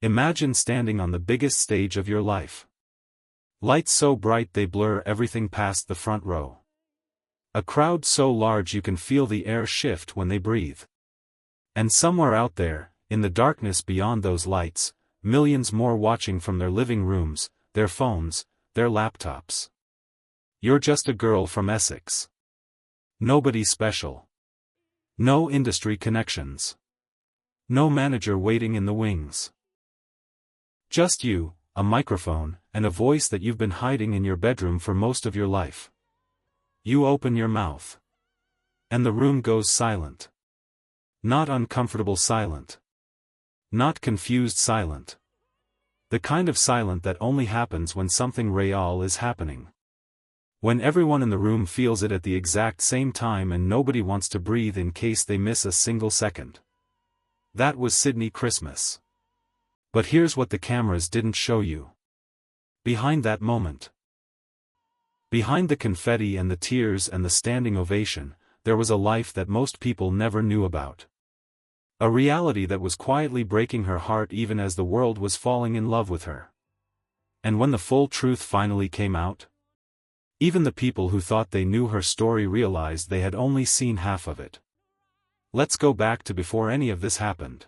Imagine standing on the biggest stage of your life. Lights so bright they blur everything past the front row. A crowd so large you can feel the air shift when they breathe. And somewhere out there, in the darkness beyond those lights, millions more watching from their living rooms, their phones, their laptops. You're just a girl from Essex. Nobody special. No industry connections. No manager waiting in the wings. Just you, a microphone, and a voice that you've been hiding in your bedroom for most of your life. You open your mouth. And the room goes silent. Not uncomfortable silent. Not confused silent. The kind of silent that only happens when something real is happening. When everyone in the room feels it at the exact same time and nobody wants to breathe in case they miss a single second. That was Sydnie Christmas. But here's what the cameras didn't show you. Behind that moment. Behind the confetti and the tears and the standing ovation, there was a life that most people never knew about. A reality that was quietly breaking her heart even as the world was falling in love with her. And when the full truth finally came out, even the people who thought they knew her story realized they had only seen half of it. Let's go back to before any of this happened.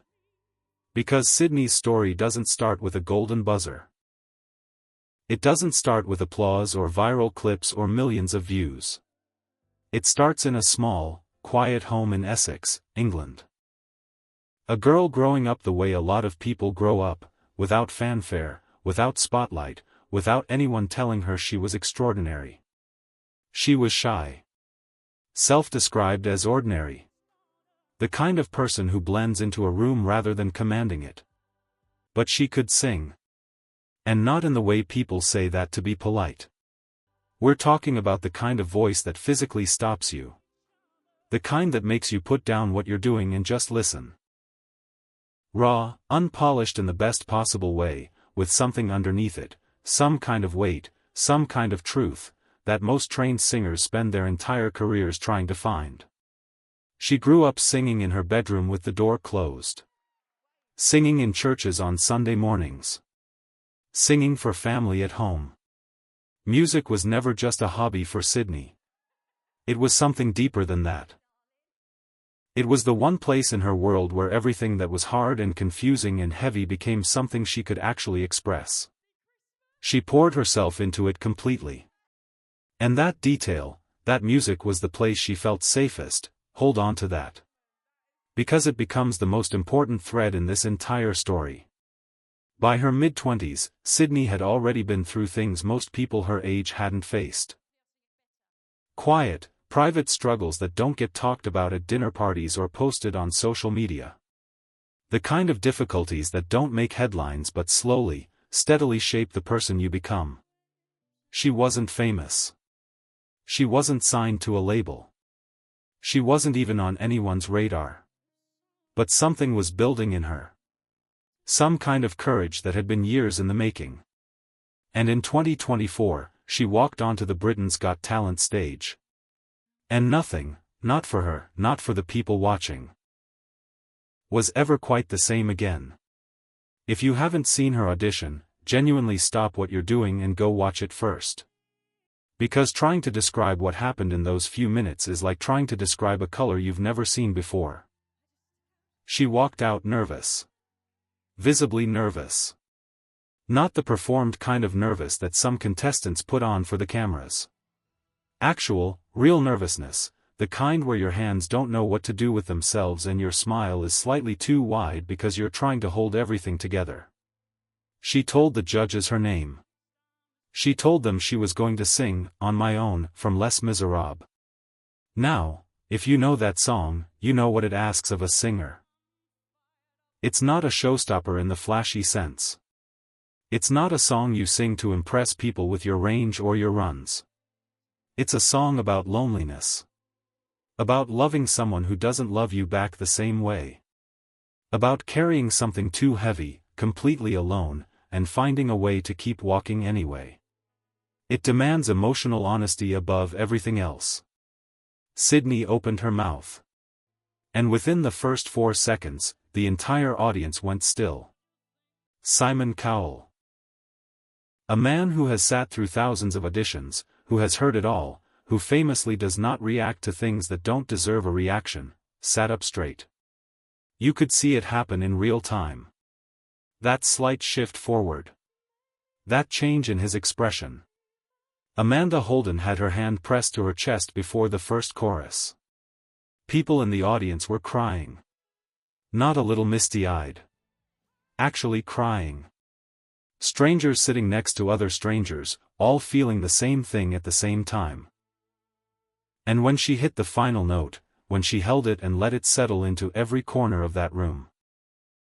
Because Sydnie's story doesn't start with a golden buzzer. It doesn't start with applause or viral clips or millions of views. It starts in a small, quiet home in Essex, England. A girl growing up the way a lot of people grow up, without fanfare, without spotlight, without anyone telling her she was extraordinary. She was shy. Self-described as ordinary. The kind of person who blends into a room rather than commanding it. But she could sing. And not in the way people say that to be polite. We're talking about the kind of voice that physically stops you. The kind that makes you put down what you're doing and just listen. Raw, unpolished in the best possible way, with something underneath it, some kind of weight, some kind of truth, that most trained singers spend their entire careers trying to find. She grew up singing in her bedroom with the door closed. Singing in churches on Sunday mornings. Singing for family at home. Music was never just a hobby for Sydnie. It was something deeper than that. It was the one place in her world where everything that was hard and confusing and heavy became something she could actually express. She poured herself into it completely. And that detail, that music was the place she felt safest. Hold on to that. Because it becomes the most important thread in this entire story. By her mid-20s, Sydnie had already been through things most people her age hadn't faced. Quiet, private struggles that don't get talked about at dinner parties or posted on social media. The kind of difficulties that don't make headlines but slowly, steadily shape the person you become. She wasn't famous. She wasn't signed to a label. She wasn't even on anyone's radar. But something was building in her. Some kind of courage that had been years in the making. And in 2024, she walked onto the Britain's Got Talent stage. And nothing, not for her, not for the people watching, was ever quite the same again. If you haven't seen her audition, genuinely stop what you're doing and go watch it first. Because trying to describe what happened in those few minutes is like trying to describe a color you've never seen before. She walked out nervous. Visibly nervous. Not the performed kind of nervous that some contestants put on for the cameras. Actual, real nervousness, the kind where your hands don't know what to do with themselves and your smile is slightly too wide because you're trying to hold everything together. She told the judges her name. She told them she was going to sing, On My Own, from Les Miserables. Now, if you know that song, you know what it asks of a singer. It's not a showstopper in the flashy sense. It's not a song you sing to impress people with your range or your runs. It's a song about loneliness. About loving someone who doesn't love you back the same way. About carrying something too heavy, completely alone, and finding a way to keep walking anyway. It demands emotional honesty above everything else. Sydnie opened her mouth. And within the first 4 seconds, the entire audience went still. Simon Cowell. A man who has sat through thousands of auditions, who has heard it all, who famously does not react to things that don't deserve a reaction, sat up straight. You could see it happen in real time. That slight shift forward. That change in his expression. Amanda Holden had her hand pressed to her chest before the first chorus. People in the audience were crying. Not a little misty-eyed. Actually crying. Strangers sitting next to other strangers, all feeling the same thing at the same time. And when she hit the final note, when she held it and let it settle into every corner of that room,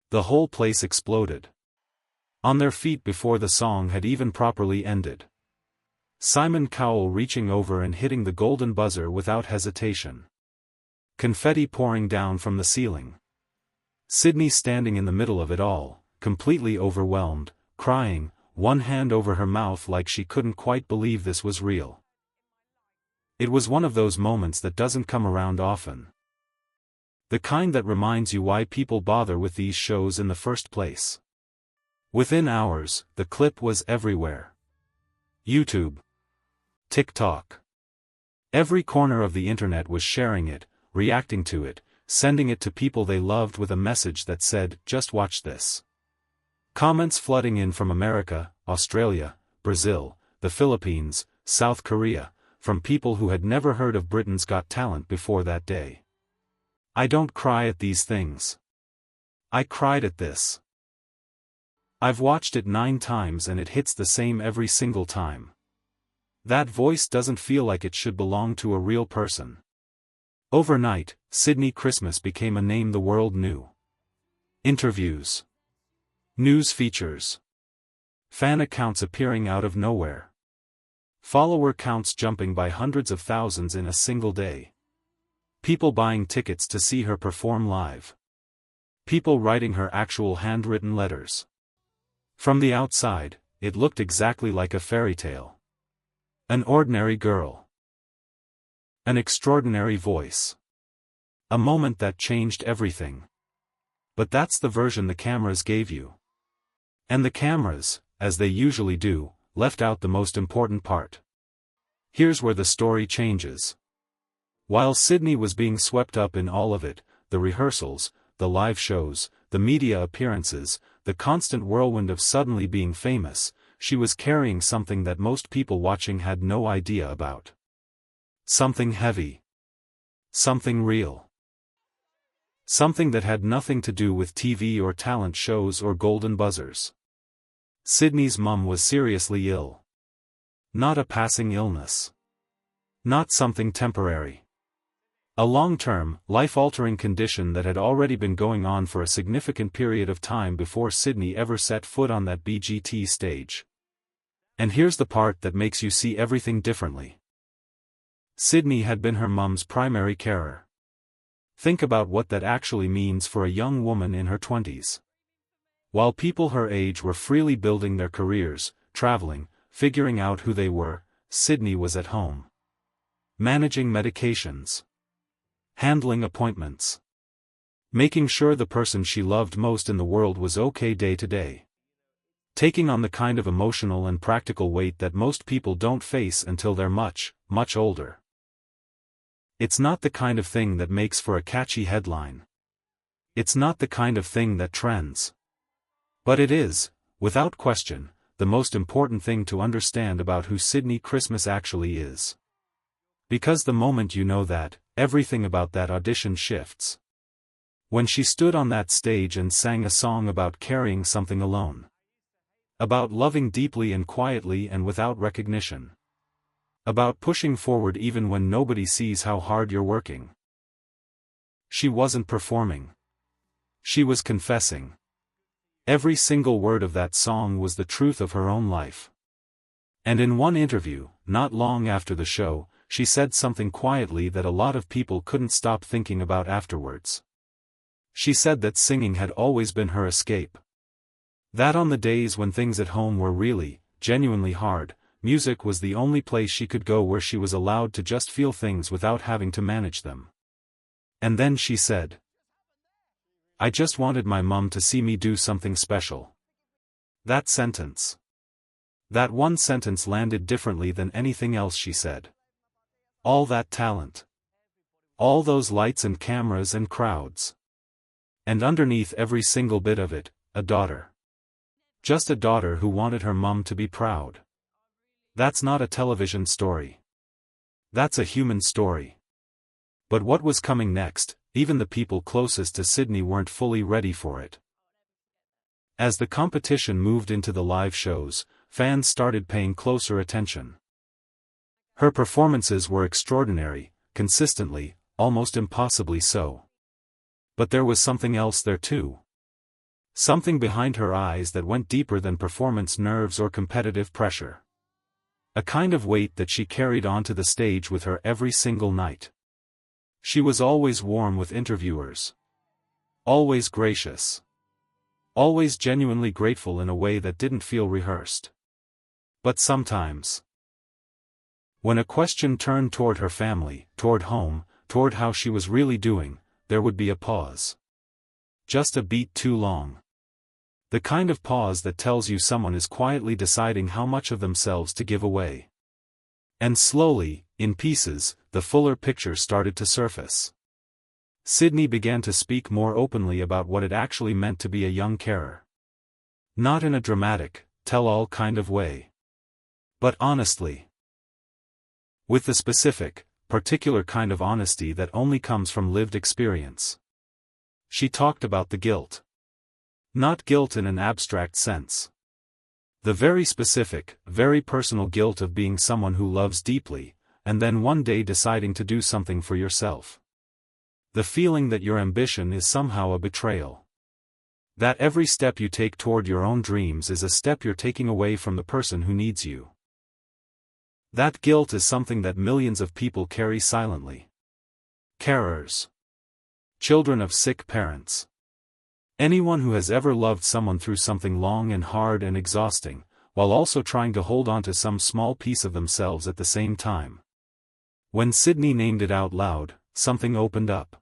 the whole place exploded. On their feet before the song had even properly ended. Simon Cowell reaching over and hitting the golden buzzer without hesitation. Confetti pouring down from the ceiling. Sydnie standing in the middle of it all, completely overwhelmed, crying, one hand over her mouth like she couldn't quite believe this was real. It was one of those moments that doesn't come around often. The kind that reminds you why people bother with these shows in the first place. Within hours, the clip was everywhere. YouTube. TikTok. Every corner of the internet was sharing it, reacting to it, sending it to people they loved with a message that said, "Just watch this." Comments flooding in from America, Australia, Brazil, the Philippines, South Korea, from people who had never heard of Britain's Got Talent before that day. I don't cry at these things. I cried at this. I've watched it 9 times and it hits the same every single time. That voice doesn't feel like it should belong to a real person. Overnight, Sydnie Christmas became a name the world knew. Interviews. News features. Fan accounts appearing out of nowhere. Follower counts jumping by hundreds of thousands in a single day. People buying tickets to see her perform live. People writing her actual handwritten letters. From the outside, it looked exactly like a fairy tale. An ordinary girl. An extraordinary voice. A moment that changed everything. But that's the version the cameras gave you. And the cameras, as they usually do, left out the most important part. Here's where the story changes. While Sydnie was being swept up in all of it, the rehearsals, the live shows, the media appearances, the constant whirlwind of suddenly being famous, she was carrying something that most people watching had no idea about. Something heavy. Something real. Something that had nothing to do with TV or talent shows or golden buzzers. Sydnie's mum was seriously ill. Not a passing illness. Not something temporary. A long-term, life-altering condition that had already been going on for a significant period of time before Sydnie ever set foot on that BGT stage. And here's the part that makes you see everything differently. Sydnie had been her mum's primary carer. Think about what that actually means for a young woman in her 20s. While people her age were freely building their careers, traveling, figuring out who they were, Sydnie was at home. Managing medications. Handling appointments. Making sure the person she loved most in the world was okay day to day. Taking on the kind of emotional and practical weight that most people don't face until they're much, much older. It's not the kind of thing that makes for a catchy headline. It's not the kind of thing that trends. But it is, without question, the most important thing to understand about who Sydnie Christmas actually is. Because the moment you know that, everything about that audition shifts. When she stood on that stage and sang a song about carrying something alone. About loving deeply and quietly and without recognition. About pushing forward even when nobody sees how hard you're working. She wasn't performing. She was confessing. Every single word of that song was the truth of her own life. And in one interview, not long after the show, she said something quietly that a lot of people couldn't stop thinking about afterwards. She said that singing had always been her escape. That on the days when things at home were really, genuinely hard, music was the only place she could go where she was allowed to just feel things without having to manage them. And then she said, "I just wanted my mum to see me do something special. That sentence. That one sentence landed differently than anything else she said. All that talent. All those lights and cameras and crowds. And underneath every single bit of it, a daughter. Just a daughter who wanted her mum to be proud. That's not a television story. That's a human story. But what was coming next, even the people closest to Sydnie weren't fully ready for it. As the competition moved into the live shows, fans started paying closer attention. Her performances were extraordinary, consistently, almost impossibly so. But there was something else there too. Something behind her eyes that went deeper than performance nerves or competitive pressure. A kind of weight that she carried onto the stage with her every single night. She was always warm with interviewers. Always gracious. Always genuinely grateful in a way that didn't feel rehearsed. But sometimes, when a question turned toward her family, toward home, toward how she was really doing, there would be a pause. Just a beat too long. The kind of pause that tells you someone is quietly deciding how much of themselves to give away. And slowly, in pieces, the fuller picture started to surface. Sydnie began to speak more openly about what it actually meant to be a young carer. Not in a dramatic, tell-all kind of way. But honestly. With the specific, particular kind of honesty that only comes from lived experience. She talked about the guilt. Not guilt in an abstract sense. The very specific, very personal guilt of being someone who loves deeply, and then one day deciding to do something for yourself. The feeling that your ambition is somehow a betrayal. That every step you take toward your own dreams is a step you're taking away from the person who needs you. That guilt is something that millions of people carry silently. Carers. Children of sick parents. Anyone who has ever loved someone through something long and hard and exhausting, while also trying to hold on to some small piece of themselves at the same time. When Sydnie named it out loud, something opened up.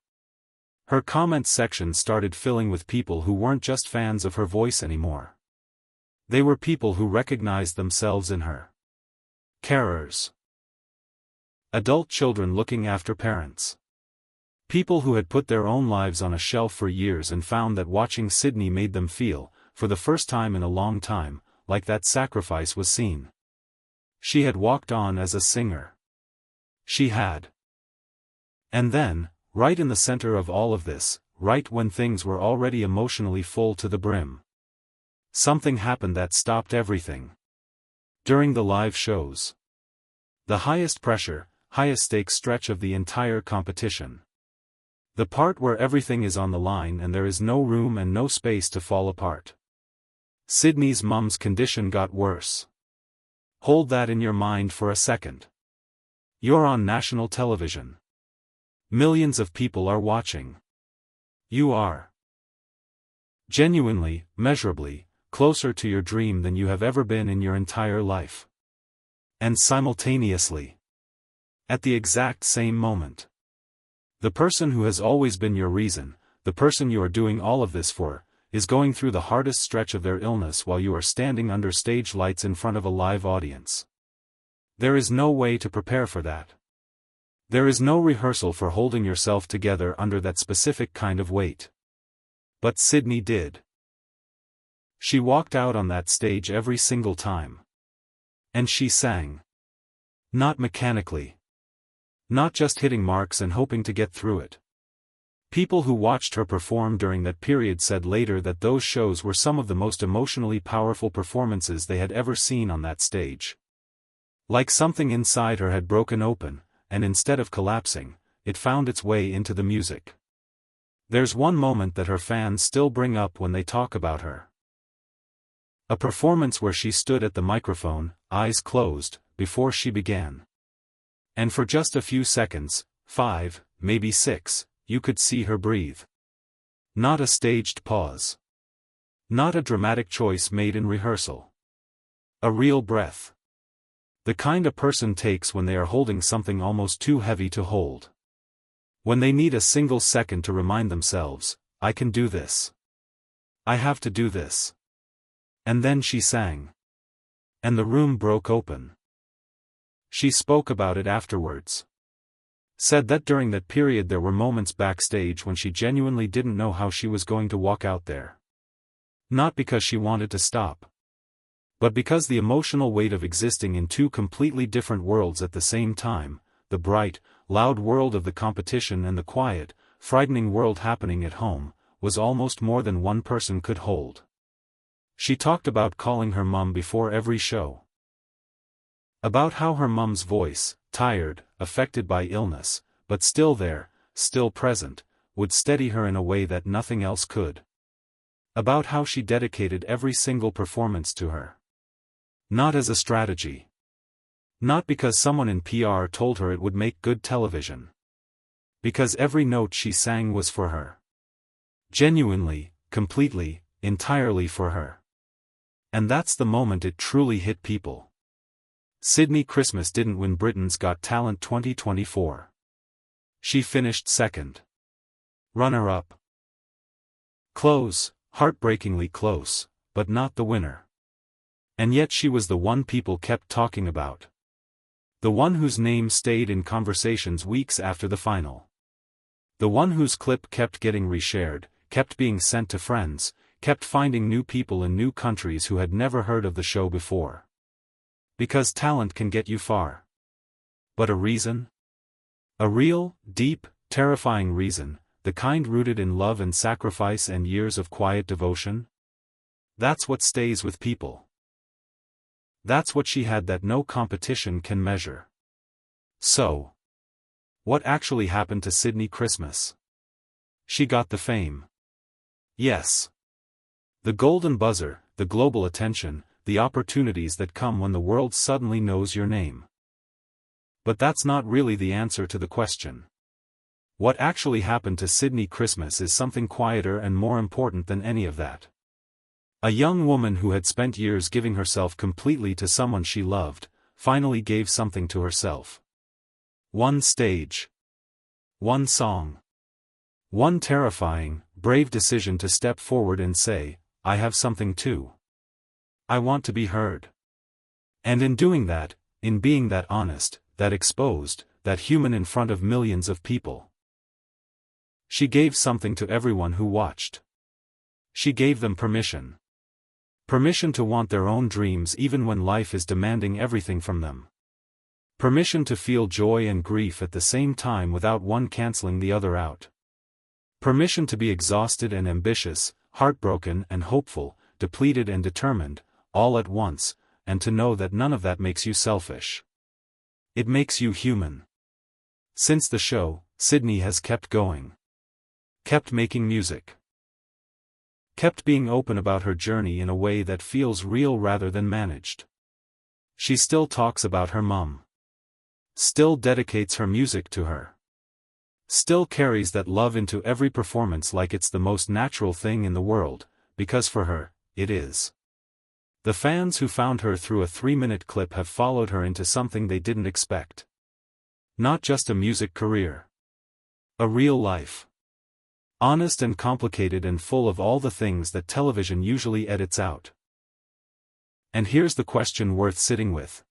Her comments section started filling with people who weren't just fans of her voice anymore. They were people who recognized themselves in her. Carers. Adult children looking after parents. People who had put their own lives on a shelf for years and found that watching Sydnie made them feel, for the first time in a long time, like that sacrifice was seen. She had walked on as a singer. She had. And then, right in the center of all of this, right when things were already emotionally full to the brim, something happened that stopped everything. During the live shows. The highest pressure, highest stakes stretch of the entire competition. The part where everything is on the line and there is no room and no space to fall apart. Sydnie's mum's condition got worse. Hold that in your mind for a second. You're on national television. Millions of people are watching. You are. Genuinely, measurably, closer to your dream than you have ever been in your entire life. And simultaneously. At the exact same moment. The person who has always been your reason, the person you are doing all of this for, is going through the hardest stretch of their illness while you are standing under stage lights in front of a live audience. There is no way to prepare for that. There is no rehearsal for holding yourself together under that specific kind of weight. But Sydnie did. She walked out on that stage every single time. And she sang. Not mechanically. Not just hitting marks and hoping to get through it. People who watched her perform during that period said later that those shows were some of the most emotionally powerful performances they had ever seen on that stage. Like something inside her had broken open, and instead of collapsing, it found its way into the music. There's one moment that her fans still bring up when they talk about her. A performance where she stood at the microphone, eyes closed, before she began. And for just a few seconds, 5, maybe 6, you could see her breathe. Not a staged pause. Not a dramatic choice made in rehearsal. A real breath. The kind a person takes when they are holding something almost too heavy to hold. When they need a single second to remind themselves, I can do this. I have to do this. And then she sang. And the room broke open. She spoke about it afterwards. Said that during that period there were moments backstage when she genuinely didn't know how she was going to walk out there. Not because she wanted to stop, but because the emotional weight of existing in two completely different worlds at the same time, the bright, loud world of the competition and the quiet, frightening world happening at home, was almost more than one person could hold. She talked about calling her mum before every show. About how her mum's voice, tired, affected by illness, but still there, still present, would steady her in a way that nothing else could. About how she dedicated every single performance to her. Not as a strategy. Not because someone in PR told her it would make good television. Because every note she sang was for her. Genuinely, completely, entirely for her. And that's the moment it truly hit people. Sydnie Christmas didn't win Britain's Got Talent 2024. She finished second. Runner-up. Close, heartbreakingly close, but not the winner. And yet she was the one people kept talking about. The one whose name stayed in conversations weeks after the final. The one whose clip kept getting reshared, kept being sent to friends, kept finding new people in new countries who had never heard of the show before. Because talent can get you far. But a reason? A real, deep, terrifying reason, the kind rooted in love and sacrifice and years of quiet devotion? That's what stays with people. That's what she had that no competition can measure. So, what actually happened to Sydnie Christmas? She got the fame. Yes. The golden buzzer, the global attention, the opportunities that come when the world suddenly knows your name. But that's not really the answer to the question. What actually happened to Sydnie Christmas is something quieter and more important than any of that. A young woman who had spent years giving herself completely to someone she loved, finally gave something to herself. One stage. One song. One terrifying, brave decision to step forward and say, I have something too. I want to be heard. And in doing that, in being that honest, that exposed, that human in front of millions of people, she gave something to everyone who watched. She gave them permission. Permission to want their own dreams even when life is demanding everything from them. Permission to feel joy and grief at the same time without one canceling the other out. Permission to be exhausted and ambitious, heartbroken and hopeful, depleted and determined, all at once, and to know that none of that makes you selfish. It makes you human. Since the show, Sydnie has kept going. Kept making music. Kept being open about her journey in a way that feels real rather than managed. She still talks about her mum. Still dedicates her music to her. Still carries that love into every performance like it's the most natural thing in the world, because for her, it is. The fans who found her through a 3-minute clip have followed her into something they didn't expect. Not just a music career. A real life. Honest and complicated and full of all the things that television usually edits out. And here's the question worth sitting with.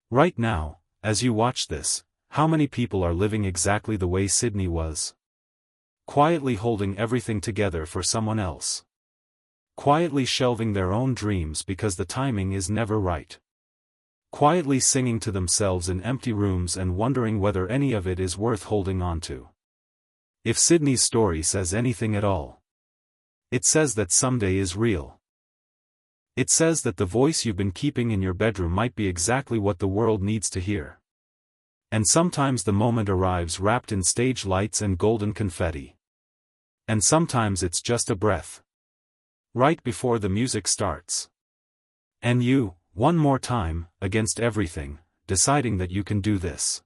Right now, as you watch this, how many people are living exactly the way Sydnie was? Quietly holding everything together for someone else. Quietly shelving their own dreams because the timing is never right. Quietly singing to themselves in empty rooms and wondering whether any of it is worth holding on to. If Sydnie's story says anything at all, it says that someday is real. It says that the voice you've been keeping in your bedroom might be exactly what the world needs to hear. And sometimes the moment arrives wrapped in stage lights and golden confetti. And sometimes it's just a breath. Right before the music starts. And you, one more time, against everything, deciding that you can do this.